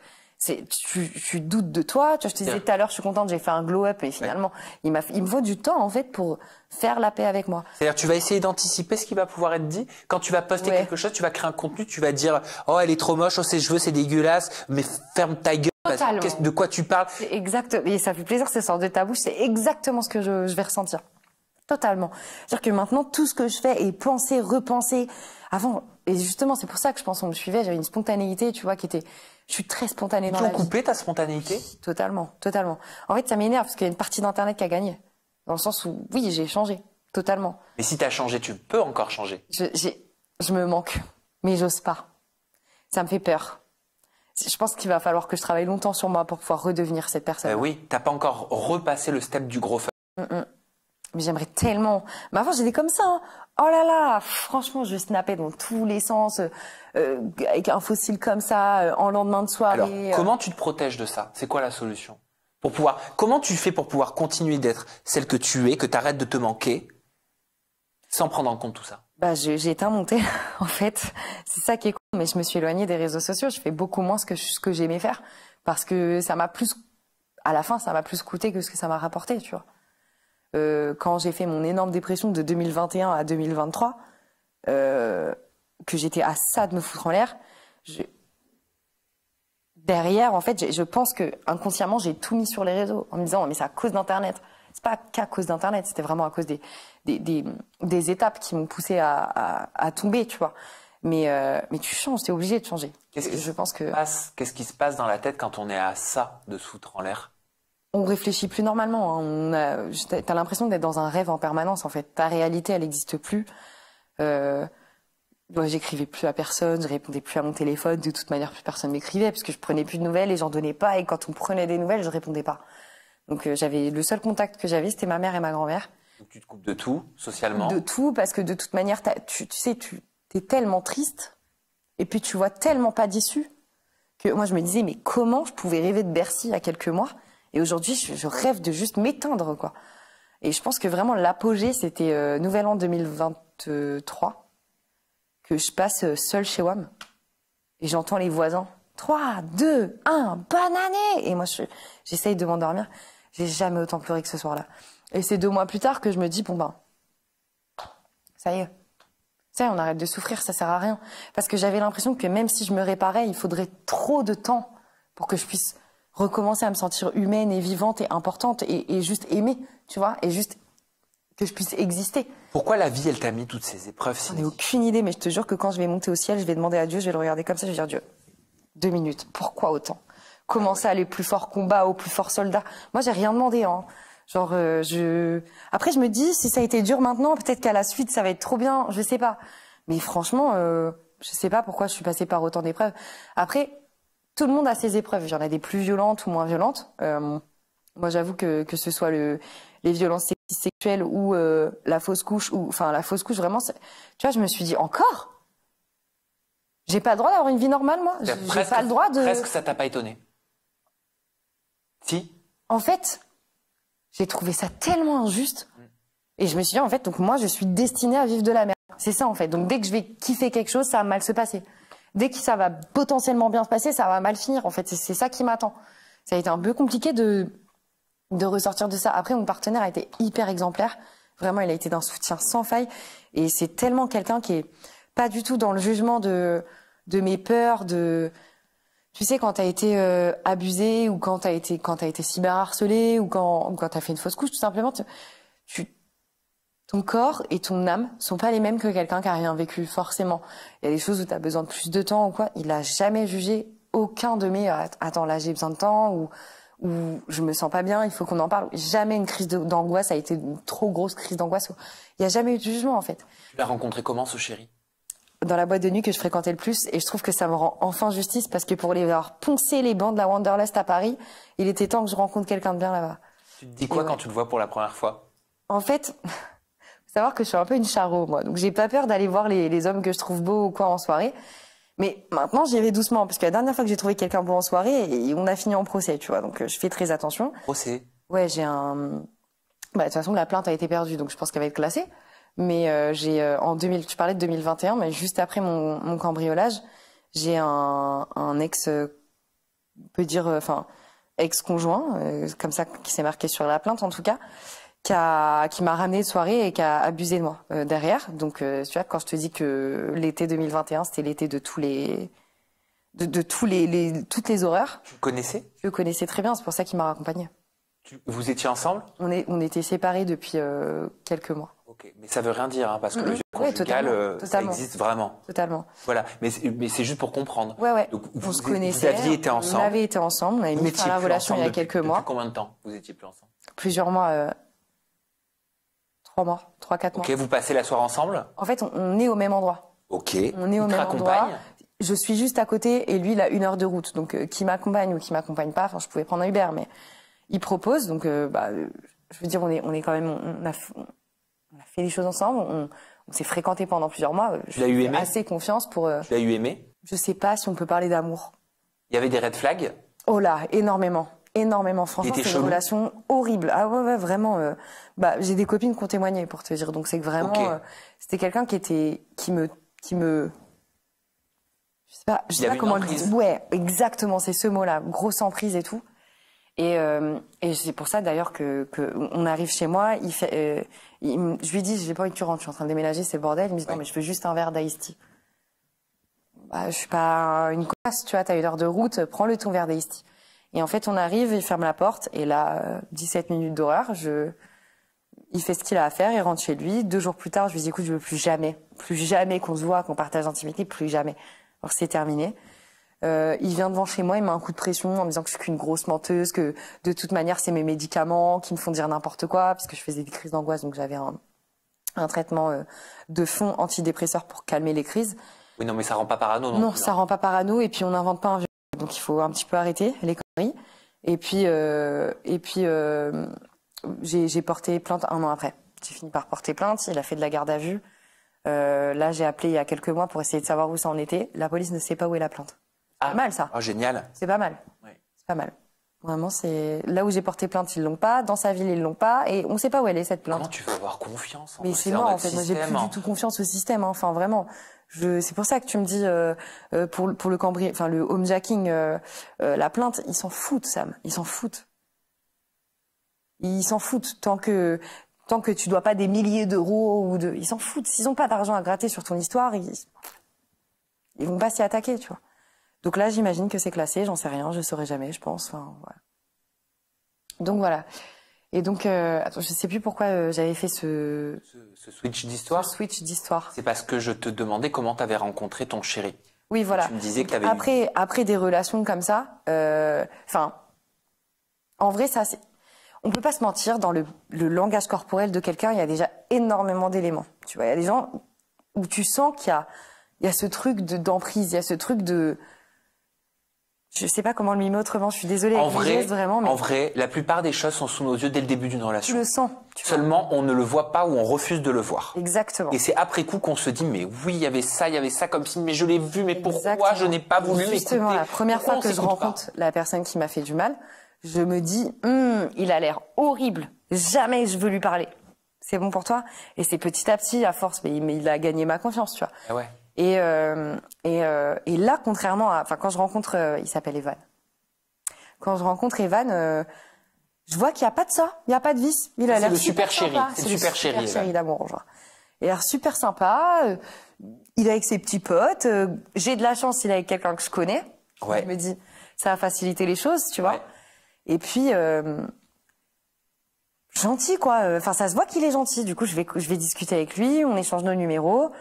Tu doutes de toi. Tu vois, je te disais tout à l'heure, je suis contente, j'ai fait un glow-up et finalement, il me faut du temps, en fait, pour faire la paix avec moi. C'est-à-dire, tu vas essayer d'anticiper ce qui va pouvoir être dit. Quand tu vas poster quelque chose, tu vas créer un contenu, tu vas dire, oh, elle est trop moche, oh, ses cheveux, c'est dégueulasse, mais ferme ta gueule. De quoi tu parles? C'est exact. Et ça fait plaisir que ça sorte de ta bouche. C'est exactement ce que je vais ressentir. Totalement. C'est-à-dire que maintenant, tout ce que je fais est penser, repenser. Avant, et justement, c'est pour ça que je pense qu'on me suivait. J'avais une spontanéité, tu vois, qui était... Je suis très spontanée dans la vie. Ils t'ont coupé ta spontanéité? Totalement, totalement. En fait, ça m'énerve parce qu'il y a une partie d'Internet qui a gagné. Dans le sens où, oui, j'ai changé. Totalement. Mais si t'as changé, tu peux encore changer. Je me manque. Mais j'ose pas. Ça me fait peur. Je pense qu'il va falloir que je travaille longtemps sur moi pour pouvoir redevenir cette personne. Oui, t'as pas encore repassé le step du gros fun. Mais j'aimerais tellement. Mais avant, j'étais comme ça. Hein. Oh là là, franchement, je snappais dans tous les sens, avec un fossile comme ça, en lendemain de soirée. Alors, comment tu te protèges de ça? C'est quoi la solution? Comment tu fais pour pouvoir continuer d'être celle que tu es, que tu arrêtes de te manquer, sans prendre en compte tout ça? Bah, j'ai éteint mon thé, en fait. C'est ça qui est cool. Mais je me suis éloignée des réseaux sociaux. Je fais beaucoup moins ce que j'aimais faire. Parce que à la fin, ça m'a plus coûté que ce que ça m'a rapporté, tu vois. Quand j'ai fait mon énorme dépression de 2021 à 2023, que j'étais à ça de me foutre en l'air, derrière, en fait, je pense que inconsciemment, j'ai tout mis sur les réseaux en me disant, mais c'est à cause d'Internet. C'est pas qu'à cause d'Internet, c'était vraiment à cause des étapes qui m'ont poussé à tomber, tu vois. Mais tu changes, t'es obligé de changer. Qu'est-ce qui se passe dans la tête quand on est à ça de se foutre en l'air? On réfléchit plus normalement. Hein. T'as l'impression d'être dans un rêve en permanence, en fait. Ta réalité, elle n'existe plus. J'écrivais plus à personne, je répondais plus à mon téléphone. De toute manière, plus personne m'écrivait parce que je prenais plus de nouvelles et j'en donnais pas. Et quand on prenait des nouvelles, je répondais pas. Donc le seul contact que j'avais, c'était ma mère et ma grand-mère. Donc tu te coupes de tout, socialement? De tout, parce que de toute manière, tu sais, t'es tellement triste et puis tu vois tellement pas d'issue que moi, je me disais, mais comment je pouvais rêver de Bercy il y a quelques mois? Et aujourd'hui, je rêve de juste m'éteindre, quoi. Et je pense que vraiment l'apogée, c'était Nouvel An 2023, que je passe seule chez WAM. Et j'entends les voisins. 3, 2, 1, bonne année! Et moi, j'essaye de m'endormir. J'ai jamais autant pleuré que ce soir-là. Et c'est 2 mois plus tard que je me dis, bon ben, ça y est. Ça y est, on arrête de souffrir, ça sert à rien. Parce que j'avais l'impression que même si je me réparais, il faudrait trop de temps pour que je puisse recommencer à me sentir humaine et vivante et importante et juste aimer, tu vois, et juste que je puisse exister. Pourquoi la vie, elle t'a mis toutes ces épreuves? J'en ai aucune idée, mais je te jure que quand je vais monter au ciel, je vais demander à Dieu, je vais le regarder comme ça, je vais dire Dieu, 2 minutes, pourquoi autant? Comment ça, les plus forts combats aux plus forts soldats? Moi, j'ai rien demandé, hein. Genre, Après, je me dis, si ça a été dur maintenant, peut-être qu'à la suite, ça va être trop bien, je sais pas. Mais franchement, je sais pas pourquoi je suis passée par autant d'épreuves. Après, tout le monde a ses épreuves. Il y en a des plus violentes ou moins violentes. Moi, j'avoue que ce soit les violences sexuelles ou la fausse couche, la fausse couche, vraiment, tu vois, je me suis dit, encore? J'ai pas le droit d'avoir une vie normale, moi. J'ai pas le droit de... Presque ça t'a pas étonné? Si? En fait, j'ai trouvé ça tellement injuste. Et je me suis dit, en fait, donc moi, je suis destinée à vivre de la merde. C'est ça, en fait. Donc dès que je vais kiffer quelque chose, ça va mal se passer. Dès que ça va potentiellement bien se passer, ça va mal finir, en fait. C'est ça qui m'attend. Ça a été un peu compliqué de de ressortir de ça. Après, mon partenaire a été hyper exemplaire. Vraiment, il a été d'un soutien sans faille. Et c'est tellement quelqu'un qui est pas du tout dans le jugement de mes peurs, tu sais, quand t'as été abusé ou quand t'as été cyberharcelé ou quand t'as fait une fausse couche, tout simplement, ton corps et ton âme sont pas les mêmes que quelqu'un qui a rien vécu, forcément. Il y a des choses où t'as besoin de plus de temps ou quoi. Il a jamais jugé aucun de mes attends, là j'ai besoin de temps ou je me sens pas bien, il faut qu'on en parle. Jamais une crise d'angoisse a été une trop grosse crise d'angoisse. Il y a jamais eu de jugement en fait. Tu l'as rencontré comment ce chéri? Dans la boîte de nuit que je fréquentais le plus, et je trouve que ça me rend enfin justice parce que pour les avoir poncé les bancs de la Wanderlust à Paris, il était temps que je rencontre quelqu'un de bien là-bas. Tu te dis quoi quand tu le vois pour la première fois? En fait, faut savoir que je suis un peu une charo, moi, donc j'ai pas peur d'aller voir les hommes que je trouve beaux ou quoi en soirée. Mais maintenant, j'y vais doucement, parce que la dernière fois que j'ai trouvé quelqu'un beau en soirée, on a fini en procès, tu vois, donc je fais très attention. Procès? Ouais, de toute façon, la plainte a été perdue, donc je pense qu'elle va être classée. Mais tu parlais de 2021, mais juste après mon cambriolage, j'ai un ex, on peut dire, ex-conjoint, comme ça, qui s'est marqué sur la plainte en tout cas, qui m'a ramené de soirée et qui a abusé de moi derrière. Donc, tu vois, quand je te dis que l'été 2021, c'était l'été de toutes les horreurs. Tu le connaissais? Je le connaissais très bien, c'est pour ça qu'il m'a raccompagné. Vous étiez ensemble? On était séparés depuis quelques mois. Ok, mais ça veut rien dire, hein, parce que le viol conjugal, ça totalement. existe vraiment. Totalement. Voilà, mais c'est juste pour comprendre. Ouais. Donc, on se connaissait. Vous aviez été ensemble. On avait été ensemble. On avait mis fin à la relation il y a quelques mois. Depuis combien de temps vous étiez plus ensemble? Plusieurs mois. 3 mois, 3-4 mois. Ok, vous passez la soirée ensemble? En fait, on est au même endroit. Ok. On est au même endroit. Je suis juste à côté et lui, il a 1 heure de route. Donc, qui m'accompagne ou qui m'accompagne pas, enfin, je pouvais prendre un Uber, mais il propose. Donc, je veux dire, on est quand même, on a fait les choses ensemble. On s'est fréquentés pendant plusieurs mois. Tu l'as eu aimé? Assez confiance pour. Tu l'as eu aimé? Je sais pas si on peut parler d'amour. Il y avait des red flags? Oh là, énormément. Franchement, c'est une relation horrible. Ah ouais, vraiment. J'ai des copines qui ont témoigné pour te dire. Donc c'est que vraiment, c'était quelqu'un qui me, je sais pas comment le dire. Ouais, exactement, c'est ce mot-là, grosse emprise et tout. Et c'est pour ça d'ailleurs que on arrive chez moi. Je lui dis, j'ai pas envie que tu rentres, je suis en train de déménager, c'est le bordel. Il me dit non, mais je veux juste un verre d'Ice Tea. Je suis pas une connasse, tu vois. T'as 1 heure de route, prends-le ton verre d'Ice Tea. Et en fait, on arrive, il ferme la porte, et là, 17 minutes d'horreur, il fait ce qu'il a à faire, il rentre chez lui. 2 jours plus tard, je lui dis, écoute, je veux plus jamais qu'on se voit, qu'on partage l'intimité, plus jamais. Alors c'est terminé. Il vient devant chez moi, il met un coup de pression en me disant que je suis qu'une grosse menteuse, que de toute manière, c'est mes médicaments qui me font dire n'importe quoi, parce que je faisais des crises d'angoisse, donc j'avais un traitement de fond antidépresseur pour calmer les crises. Oui, non, mais ça rend pas parano, non? Non, ça rend pas parano, et puis on n'invente pas un vieux. Donc il faut un petit peu arrêter les conneries. Et puis j'ai porté plainte 1 an après. J'ai fini par porter plainte. Il a fait de la garde à vue. Là, j'ai appelé il y a quelques mois pour essayer de savoir où ça en était. La police ne sait pas où est la plainte. C'est pas mal ça. Oh, génial. C'est pas mal. Ouais. C'est pas mal. Vraiment, c'est là où j'ai porté plainte, ils l'ont pas. Dans sa ville, ils l'ont pas. Et on sait pas où elle est cette plainte. Comment tu veux avoir confiance Mais c'est moi en fait. Moi, j'ai plus du tout confiance au système. Hein. Enfin, vraiment. C'est pour ça que tu me dis pour le le homejacking, la plainte, ils s'en foutent, Sam. Ils s'en foutent. Ils s'en foutent tant que tu dois pas des milliers d'euros ils s'en foutent. S'ils ont pas d'argent à gratter sur ton histoire, ils vont pas s'y attaquer, tu vois. Donc là, j'imagine que c'est classé. J'en sais rien. Je saurais jamais, je pense. Enfin, voilà. Donc voilà. Et donc, attends, je sais plus pourquoi j'avais fait ce switch d'histoire. C'est parce que je te demandais comment tu avais rencontré ton chéri. Oui, voilà. Tu me disais que tu avais après des relations comme ça, en vrai, ça, on peut pas se mentir, dans le langage corporel de quelqu'un, il y a déjà énormément d'éléments. Tu vois, il y a des gens où tu sens qu'il y a ce truc d'emprise, il y a ce truc de... Je sais pas comment le mimer autrement, je suis désolée. En vrai, la plupart des choses sont sous nos yeux dès le début d'une relation. Tu le sens. Seulement, on ne le voit pas ou on refuse de le voir. Exactement. Et c'est après coup qu'on se dit, mais oui, il y avait ça comme signe, mais je l'ai vu, mais pourquoi je n'ai pas voulu m'écouter? Justement, la première fois que je rencontre la personne qui m'a fait du mal, je me dis, il a l'air horrible. Jamais je veux lui parler. C'est bon pour toi? Et c'est petit à petit, à force, mais il a gagné ma confiance, tu vois. Ah ouais. Et là, contrairement à, quand je rencontre, il s'appelle Evan. Quand je rencontre Evan, Je vois qu'il n'y a pas de ça, il n'y a pas de vice. Il a C'est l'air le super chéri, sympa. c'est le super chéri. Chéri d'amour, genre. Il a l'air super sympa. Il est avec ses petits potes. J'ai de la chance, il est avec quelqu'un que je connais. Ouais. Je me dis, ça va faciliter les choses, tu vois. Ouais. Et puis, gentil, quoi. Enfin, ça se voit qu'il est gentil. Du coup, je vais discuter avec lui, on échange nos numéros.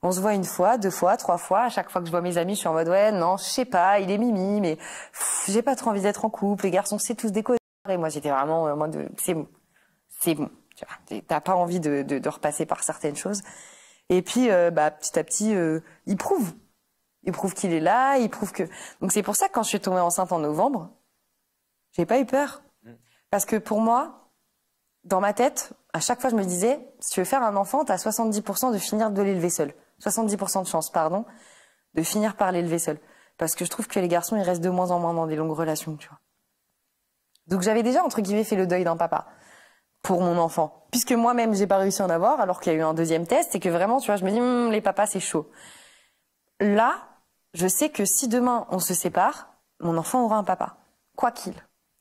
On se voit 1 fois, 2 fois, 3 fois. À chaque fois que je vois mes amis, je suis en mode, ouais, non, je sais pas, il est mimi, mais j'ai pas trop envie d'être en couple. Les garçons, c'est tous des connards. Et moi, j'étais vraiment en mode, c'est bon. Tu vois, t'as pas envie de repasser par certaines choses. Et puis, petit à petit, il prouve. Il prouve qu'il est là, il prouve que... Donc c'est pour ça que quand je suis tombée enceinte en novembre, j'ai pas eu peur. Parce que pour moi, dans ma tête, à chaque fois je me disais, si tu veux faire un enfant, t'as 70% de finir de l'élever seul. 70% de chance, pardon, de finir par l'élever seul. Parce que je trouve que les garçons, ils restent de moins en moins dans des longues relations, tu vois. Donc j'avais déjà, entre guillemets, fait le deuil d'un papa pour mon enfant. Puisque moi-même, j'ai pas réussi à en avoir, alors qu'il y a eu un deuxième test, et que vraiment, tu vois, je me dis, les papas, c'est chaud. Là, je sais que si demain on se sépare, mon enfant aura un papa. Quoi qu'il.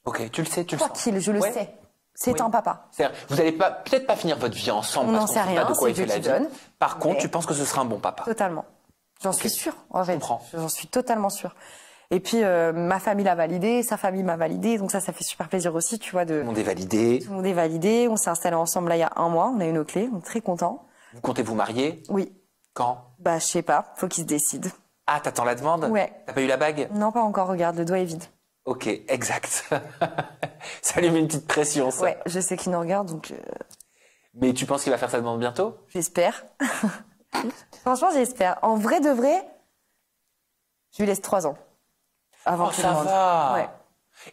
Ok, tu le sais, tu le Quoi sens. qu'il, je le Ouais. sais. C'est Oui. un papa. C'est-à-dire, vous n'allez peut-être pas finir votre vie ensemble On parce n'en qu'on sait sait rien, pas de quoi c'est il fait Dieu la qui vie. donne. Par contre, Mais- tu penses que ce sera un bon papa. Totalement. J'en suis sûre, en fait. comprends. J'en suis totalement sûre. Et puis, ma famille l'a validé, sa famille m'a validé, donc ça fait super plaisir aussi, tu vois, Tout le monde est validé. tout le monde est validé. On s'est installés ensemble là il y a 1 mois, on a eu nos clés, on est très contents. Vous comptez vous marier Oui. quand? Je sais pas, faut qu'ils se décident. Ah, t'attends la demande? Ouais. T'as pas eu la bague? Non, pas encore, regarde, le doigt est vide. Ok, exact. Ça lui met une petite pression, ça. Ouais, je sais qu'il nous regarde, donc Mais tu penses qu'il va faire sa demande bientôt? j'espère. Franchement, j'espère. En vrai de vrai, je lui laisse 3 ans. Avant Oh, qu'il ça demande. va. Ouais.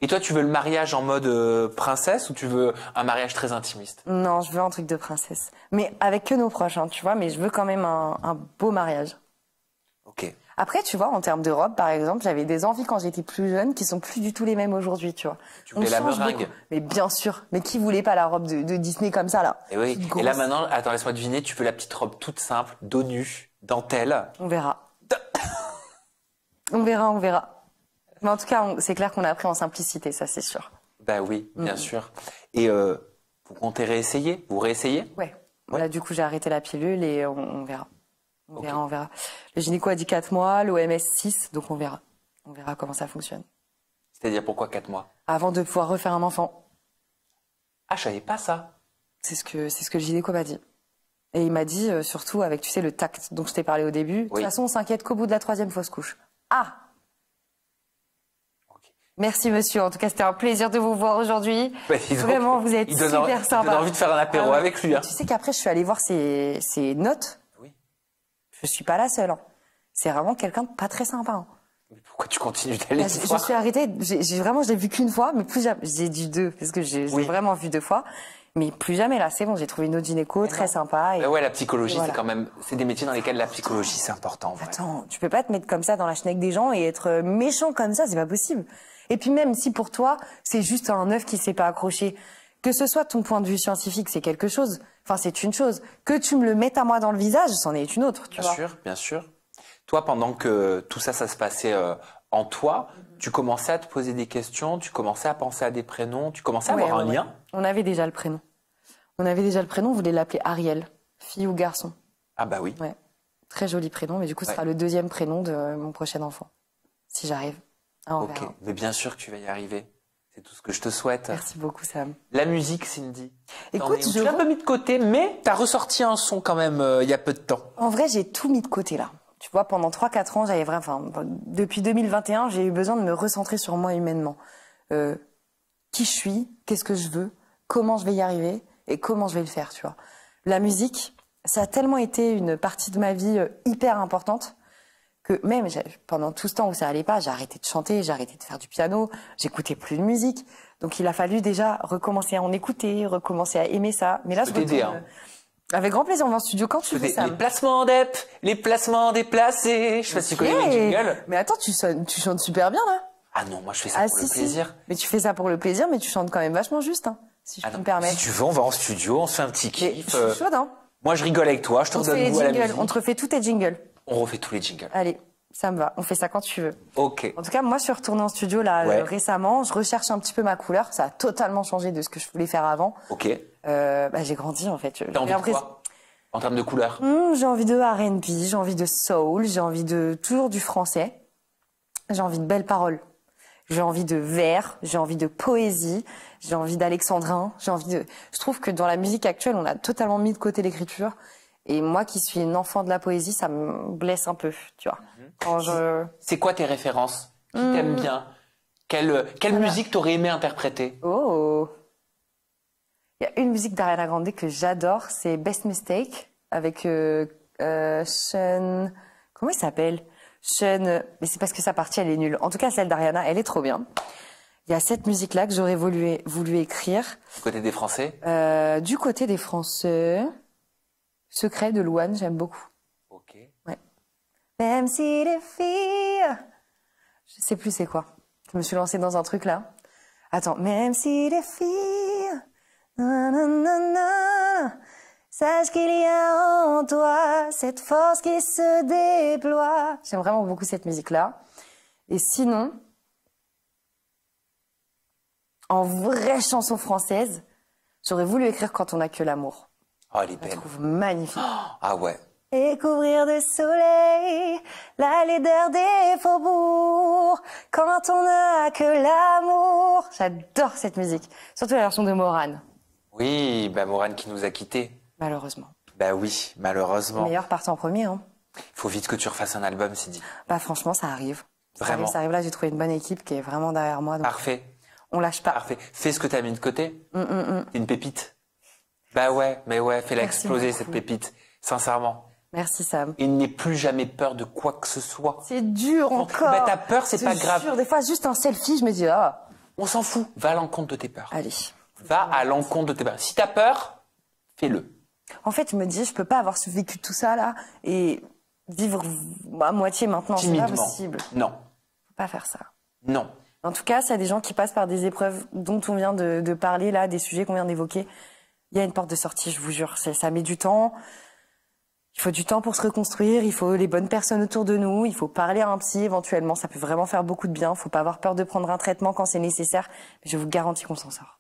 Et toi, tu veux le mariage en mode princesse ou tu veux un mariage très intimiste? Non, je veux un truc de princesse. Mais avec que nos proches, hein, tu vois, mais je veux quand même un beau mariage. Ok. Après, tu vois, en termes de robe, par exemple, j'avais des envies quand j'étais plus jeune qui sont plus du tout les mêmes aujourd'hui, tu vois. Tu voulais la change meringue. beaucoup. Mais bien sûr. Mais qui voulait pas la robe de Disney comme ça, là? Et oui. Toute Et là grosse. maintenant, attends, laisse-moi deviner, tu veux la petite robe toute simple, dos nu, dentelle. On verra. On verra, on verra. Mais en tout cas, c'est clair qu'on a appris en simplicité, ça, c'est sûr. Bah oui, bien sûr. Et vous comptez réessayer? Vous réessayez? Ouais. Ouais. Là, du coup, j'ai arrêté la pilule et on verra. On Ok. verra, on verra. Le gynéco a dit 4 mois, l'OMS 6, donc on verra. On verra comment ça fonctionne. C'est-à-dire pourquoi 4 mois? Avant de pouvoir refaire un enfant. Ah, je savais pas ça. C'est ce que le gynéco m'a dit. Et il m'a dit, surtout avec, tu sais, le tact dont je t'ai parlé au début. De toute Oui. façon, on s'inquiète qu'au bout de la 3e fausse couche. Ah! Ok. Merci, monsieur. En tout cas, c'était un plaisir de vous voir aujourd'hui. Bah, dis donc, Vraiment, vous êtes il donne super envie- il sympa. donne envie de faire un apéro Ah ouais. avec lui. Hein. Tu sais qu'après, je suis allée voir ses notes. Oui. Je suis pas la seule. Hein. C'est vraiment quelqu'un de pas très sympa. Hein. Mais pourquoi tu continues d'aller Bah, ce je soir? suis arrêtée. Je l'ai vu qu'une fois, mais plus jamais. J'ai dit 2 parce que j'ai Oui. vraiment vu 2 fois. Mais plus jamais là. C'est bon. J'ai trouvé une autre gynéco très sympa. Et... Bah ouais, la psychologie, Voilà. c'est quand même, c'est des métiers dans lesquels la psychologie, c'est important. en vrai. Attends, tu peux pas te mettre comme ça dans la chenille des gens et être méchant comme ça, c'est pas possible. Et puis même si pour toi, c'est juste un œuf qui s'est pas accroché, que ce soit ton point de vue scientifique, c'est quelque chose. Enfin, c'est une chose. Que tu me le mettes à moi dans le visage, c'en est une autre, tu Bien vois. sûr, bien sûr. Toi, pendant que tout ça, ça se passait en toi, tu commençais à te poser des questions, tu commençais à penser à des prénoms, tu commençais à Ouais, avoir un ouais, lien. ouais. On avait déjà le prénom. On voulait l'appeler Ariel, fille ou garçon. Ah bah oui. Ouais. Très joli prénom, mais du coup, ce Ouais. sera le 2e prénom de mon prochain enfant. Si j'arrive. Ah, on Ok, verra. mais bien sûr que tu vas y arriver. C'est tout ce que je te souhaite. Merci beaucoup, Sam. La musique, Cindy. T'en Écoute, es où? je Tu l'as un peu mis de côté, mais t'as ressorti un son quand même il y a peu de temps. En vrai, j'ai tout mis de côté là. Tu vois, pendant 3-4 ans, depuis 2021, j'ai eu besoin de me recentrer sur moi humainement. Qui je suis, qu'est-ce que je veux, comment je vais y arriver et comment je vais le faire, tu vois. La musique, ça a tellement été une partie de ma vie hyper importante que même pendant tout ce temps où ça allait pas, j'ai arrêté de chanter, j'ai arrêté de faire du piano, j'écoutais plus de musique. Donc il a fallu déjà recommencer à en écouter, recommencer à aimer ça. Mais là, Je peux t'aider, retourne, hein. avec grand plaisir, on va en studio quand tu veux, ça. Les placements d'EP, les placements déplacés. Je sais pas si tu connais mes jingles. Mais attends, tu chantes super bien là. Ah non, moi je fais ça pour le plaisir. Mais tu fais ça pour le plaisir, mais tu chantes quand même vachement juste, hein, si je Ah peux non, me permettre. si tu veux, on va en studio, on se fait un petit Mais kiff. je suis chaude, hein. Moi je rigole avec toi, je te On te fait redonne les goût à la jingles, musique. on te refait tous tes jingles. On refait tous les jingles. Allez, Ça me va. On fait ça quand tu veux. Ok. En tout cas, moi, je suis retournée en studio là Ouais. récemment. Je recherche un petit peu ma couleur. Ça a totalement changé de ce que je voulais faire avant. Ok. J'ai grandi en fait. T'as envie de quoi en termes de couleur? J'ai envie de R&B, j'ai envie de soul, j'ai envie de toujours du français. J'ai envie de belles paroles. J'ai envie de vers, j'ai envie de poésie, j'ai envie d'alexandrin, je trouve que dans la musique actuelle, on a totalement mis de côté l'écriture. Et moi qui suis une enfant de la poésie, ça me blesse un peu, tu vois. C'est quoi tes références? Qui t'aime bien? Quelle musique t'aurais aimé interpréter? Oh! Il y a une musique d'Ariana Grande que j'adore, c'est Best Mistake, avec Sean... Comment il s'appelle? Sean... Mais c'est parce que sa partie, elle est nulle. En tout cas, celle d'Ariana, elle est trop bien. Il y a cette musique-là que j'aurais voulu écrire. Du côté des Français? Du côté des Français... Secret de Louane, j'aime beaucoup. Ok. Ouais. Même si les filles... Je sais plus c'est quoi. Je me suis lancée dans un truc là. Attends. Même si les filles... Nanana, sache qu'il y a en toi cette force qui se déploie. J'aime vraiment beaucoup cette musique-là. Et sinon, en vraie chanson française, j'aurais voulu écrire Quand on n'a que l'amour. Oh, elle est Je belle. la trouve magnifique. Ah ouais. Et couvrir de soleil la laideur des faubourgs quand on n'a que l'amour. J'adore cette musique. Surtout la version de Morane, Oui, bah Morane qui nous a quittés. malheureusement. Bah oui, malheureusement. Le meilleur partant en premier, hein. Il faut vite que tu refasses un album, Sidi. Bah franchement, ça arrive. Vraiment. Ça arrive là, j'ai trouvé une bonne équipe qui est vraiment derrière moi. Donc Parfait. on lâche pas. Parfait. Fais ce que t'as mis de côté. C'est une pépite. Bah ouais, mais ouais, fais-la Merci exploser beaucoup. cette pépite. Sincèrement. Merci Sam. Il n'ait plus jamais peur de quoi que ce soit. C'est dur encore. Bah t'as peur, c'est Je pas te grave. jure, des fois, juste un selfie, je me dis, ah, On s'en fout. Va à l'encontre de tes peurs. allez. Va à l'encontre de tes peurs. Si t'as peur, fais-le. En fait, je me dis, je peux pas avoir vécu tout ça là et vivre à moitié maintenant. C'est pas Timidement. possible. Non. Je peux pas faire ça. Non. En tout cas, s'il y a des gens qui passent par des épreuves dont on vient de parler là, des sujets qu'on vient d'évoquer, il y a une porte de sortie, je vous jure. Ça met du temps. Il faut du temps pour se reconstruire. Il faut les bonnes personnes autour de nous. Il faut parler à un psy éventuellement. Ça peut vraiment faire beaucoup de bien. Il faut pas avoir peur de prendre un traitement quand c'est nécessaire. Mais je vous garantis qu'on s'en sort.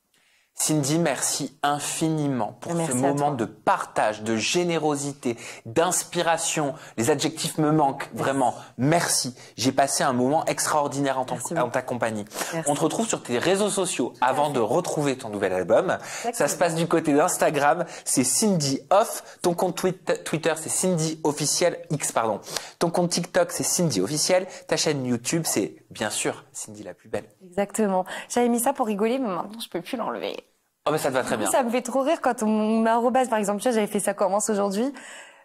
Cindy, merci infiniment pour Merci ce à moment toi. de partage, de générosité, d'inspiration. Les adjectifs me manquent, vraiment. Merci. J'ai passé un moment extraordinaire en Merci en beaucoup. ta compagnie. Merci. On te retrouve sur tes réseaux sociaux avant de retrouver ton nouvel album. Ça se passe du côté d'Instagram, c'est Cindy Off. Ton compte Twitter, c'est Cindy Officiel, X, pardon. Ton compte TikTok, c'est Cindy Officiel. Ta chaîne YouTube, c'est bien sûr Cindy la plus belle. Exactement. J'avais mis ça pour rigoler, mais maintenant je peux plus l'enlever. Oh, mais ça te va très bien. Ça me fait trop rire quand on met arrobase, par exemple. Tu vois, j'avais fait ça commence aujourd'hui.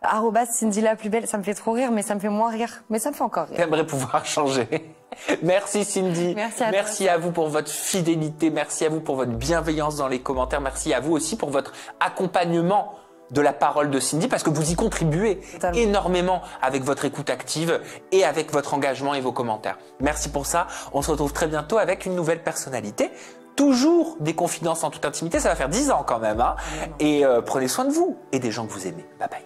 Arrobase Cindy la plus belle. Ça me fait trop rire, mais ça me fait moins rire. Mais ça me fait encore rire. J'aimerais pouvoir changer. Merci Cindy. Merci à Merci à vous pour votre fidélité. Merci à vous pour votre bienveillance dans les commentaires. Merci à vous aussi pour votre accompagnement de la parole de Cindy parce que vous y contribuez Totalement. énormément avec votre écoute active et avec votre engagement et vos commentaires. Merci pour ça. On se retrouve très bientôt avec une nouvelle personnalité. Toujours des confidences en toute intimité. Ça va faire 10 ans quand même. Hein. Et prenez soin de vous et des gens que vous aimez. Bye bye.